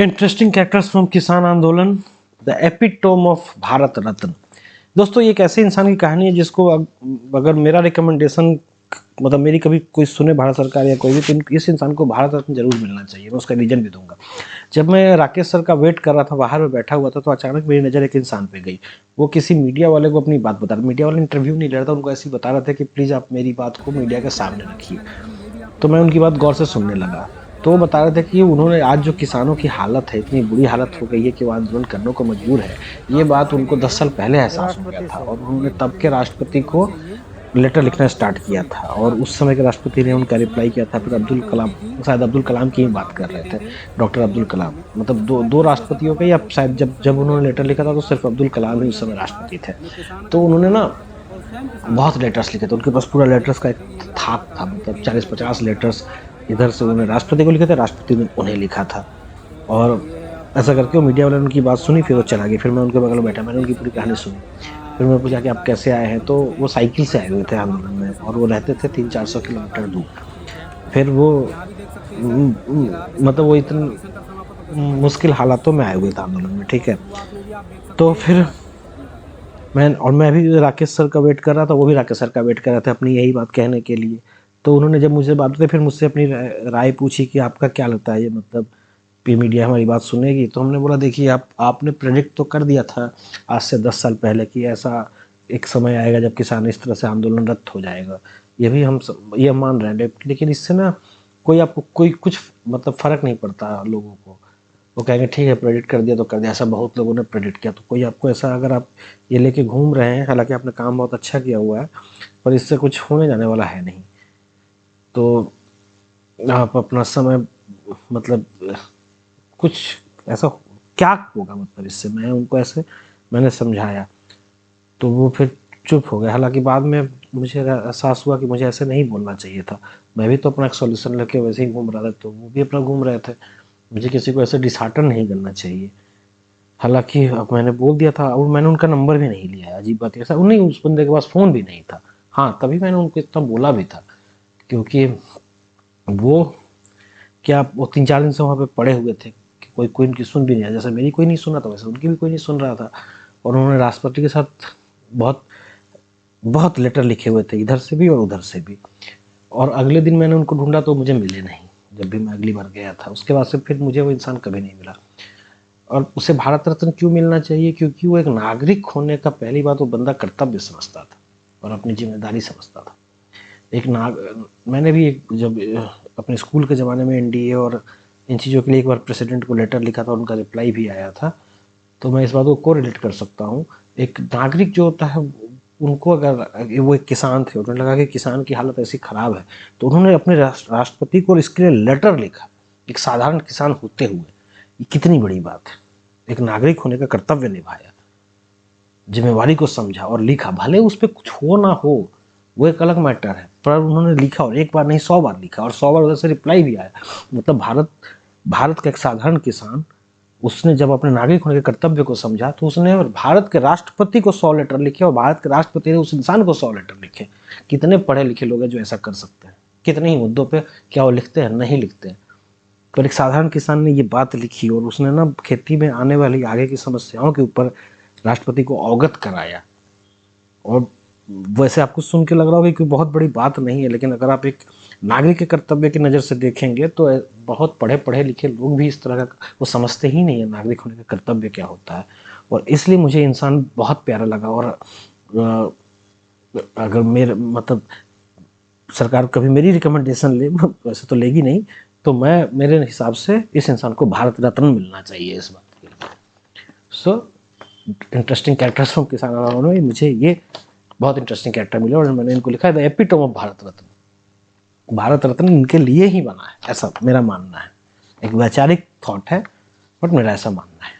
Interesting characters from किसान आंदोलन, the epitome of Bharat Ratna. दोस्तों, ये एक ऐसे इंसान की कहानी है जिसको अगर मेरा रिकमेंडेशन मतलब मेरी कभी कोई सुने भारत सरकार या कोई भी, तो इस इंसान को भारत रत्न जरूर मिलना चाहिए। मैं उसका रीजन भी दूंगा। जब मैं राकेश सर का वेट कर रहा था, बाहर में बैठा हुआ था, तो अचानक मेरी नज़र एक इंसान पे गई। वो किसी मीडिया वाले को अपनी बात बता रहा। मीडिया वाले इंटरव्यू नहीं ले रहा था, उनको ऐसे ही बता रहा था कि प्लीज़ आप मेरी बात को मीडिया के सामने रखिए। तो मैं उनकी बात गौर से सुनने लगा। तो वो बता रहे थे कि उन्होंने आज जो किसानों की हालत है, इतनी बुरी हालत हो गई है कि वो आंदोलन करने को मजबूर है। ये बात उनको 10 साल पहले एहसास हो गया था और उन्होंने तब के राष्ट्रपति को लेटर लिखना स्टार्ट किया था। और उस समय के राष्ट्रपति ने उनका रिप्लाई किया था। फिर अब्दुल कलाम, शायद अब्दुल कलाम की ही बात कर रहे थे, डॉक्टर अब्दुल कलाम। मतलब दो राष्ट्रपतियों के, या शायद जब उन्होंने लेटर लिखा था तो सिर्फ अब्दुल कलाम ही उस समय राष्ट्रपति थे। तो उन्होंने ना बहुत लेटर्स लिखे थे। उनके पास पूरा लेटर्स का एक थाक था, मतलब 40-50 लेटर्स इधर से उन्होंने राष्ट्रपति को लिखे थे, राष्ट्रपति ने उन्हें लिखा था। और ऐसा करके वो मीडिया वाले ने उनकी बात सुनी, फिर वो चला गया। फिर मैं उनके बगल में बैठा, मैंने उनकी पूरी कहानी सुनी। फिर मैं पूछा कि आप कैसे आए हैं, तो वो साइकिल से आए हुए थे आंदोलन में, और वो रहते थे 300-400 किलोमीटर दूर। फिर वो मतलब वो इतनी मुश्किल हालातों में आए हुए थे आंदोलन में, ठीक है। तो फिर मैं भी राकेश सर का वेट कर रहा था, वो भी राकेश सर का वेट कर रहा था अपनी यही बात कहने के लिए। तो उन्होंने जब मुझे बात बताई, फिर मुझसे अपनी राय पूछी कि आपका क्या लगता है, ये मतलब पी मीडिया हमारी बात सुनेगी। तो हमने बोला, देखिए आपने प्रेडिक्ट तो कर दिया था आज से 10 साल पहले कि ऐसा एक समय आएगा जब किसान इस तरह से आंदोलनरत हो जाएगा। ये भी ये मान रहे हैं, लेकिन इससे ना कोई आपको कोई कुछ मतलब फर्क नहीं पड़ता लोगों को। वो कहेंगे ठीक है, प्रेडिक्ट कर दिया तो कर दिया। ऐसा बहुत लोगों ने प्रेडिक्ट किया। तो कोई आपको ऐसा, अगर आप ये लेके घूम रहे हैं, हालांकि आपने काम बहुत अच्छा किया हुआ है, पर इससे कुछ होने जाने वाला है नहीं। तो आप अपना समय मतलब कुछ ऐसा क्या होगा, मतलब इससे मैं उनको ऐसे मैंने समझाया, तो वो फिर चुप हो गए। हालांकि बाद में मुझे एहसास हुआ कि मुझे ऐसे नहीं बोलना चाहिए था। मैं भी तो अपना एक सॉल्यूशन लेके वैसे ही घूम रहा था, तो वो भी अपना घूम रहे थे। मुझे किसी को ऐसे डिसहार्टन नहीं करना चाहिए। हालांकि अब मैंने बोल दिया था, और मैंने उनका नंबर भी नहीं लिया है। अजीब बात है, उन्हीं उस बंदे के पास फ़ोन भी नहीं था। हाँ, तभी मैंने उनको इतना बोला भी था, क्योंकि वो क्या, वो 3-4 दिन से वहाँ पे पड़े हुए थे कि कोई उनकी सुन भी नहीं रहा। जैसे मेरी कोई नहीं सुन रहा था, वैसे उनकी भी कोई नहीं सुन रहा था। और उन्होंने राष्ट्रपति के साथ बहुत बहुत लेटर लिखे हुए थे, इधर से भी और उधर से भी। और अगले दिन मैंने उनको ढूंढा तो मुझे मिले नहीं, जब भी मैं अगली बार गया था। उसके बाद से फिर मुझे वो इंसान कभी नहीं मिला। और उसे भारत रत्न क्यों मिलना चाहिए? क्योंकि वो एक नागरिक होने का, पहली बात, वो बंदा कर्तव्य समझता था और अपनी जिम्मेदारी समझता था। मैंने भी जब अपने स्कूल के ज़माने में एनडीए और इन चीज़ों के लिए एक बार प्रेसिडेंट को लेटर लिखा था, उनका रिप्लाई भी आया था। तो मैं इस बात को रिलेट कर सकता हूँ। एक नागरिक जो होता है, उनको, अगर वो एक किसान थे, उन्हें लगा कि किसान की हालत ऐसी ख़राब है, तो उन्होंने अपने राष्ट्रपति को इसके लिए लेटर लिखा, एक साधारण किसान होते हुए। ये कितनी बड़ी बात है। एक नागरिक होने का कर्तव्य निभाया, जिम्मेवारी को समझा और लिखा। भले उस पर कुछ हो ना हो, वो एक अलग मैटर है, पर उन्होंने लिखा, और एक बार नहीं 100 बार लिखा, और 100 बार उधर से रिप्लाई भी आया। मतलब भारत का एक साधारण किसान, उसने जब अपने नागरिक होने के कर्तव्य को समझा, तो उसने भारत के राष्ट्रपति को 100 लेटर लिखे, और भारत के राष्ट्रपति ने उस इंसान को 100 लेटर लिखे। कितने पढ़े लिखे लोग हैं जो ऐसा कर सकते हैं? कितने ही मुद्दों पे क्या वो लिखते हैं? नहीं लिखते हैं। पर एक साधारण किसान ने ये बात लिखी, और उसने ना खेती में आने वाली आगे की समस्याओं के ऊपर राष्ट्रपति को अवगत कराया। और वैसे आपको सुन के लग रहा होगा कि बहुत बड़ी बात नहीं है, लेकिन अगर आप एक नागरिक के कर्तव्य की नज़र से देखेंगे, तो बहुत पढ़े लिखे लोग भी इस तरह का वो समझते ही नहीं है नागरिक होने का कर्तव्य क्या होता है। और इसलिए मुझे इंसान बहुत प्यारा लगा। और अगर मेरे मतलब सरकार कभी मेरी रिकमेंडेशन ले, वैसे तो लेगी नहीं, तो मेरे हिसाब से इस इंसान को भारत रत्न मिलना चाहिए इस बात के लिए। सो इंटरेस्टिंग कैरेक्टर्स फ्रॉम किसान आंदोलन में मुझे ये बहुत इंटरेस्टिंग कैरेक्टर मिले, और मैंने इनको लिखा है the epitome of Bharat Ratna. Bharat Ratna इनके लिए ही बना है, ऐसा मेरा मानना है। एक वैचारिक थॉट है, बट मेरा ऐसा मानना है।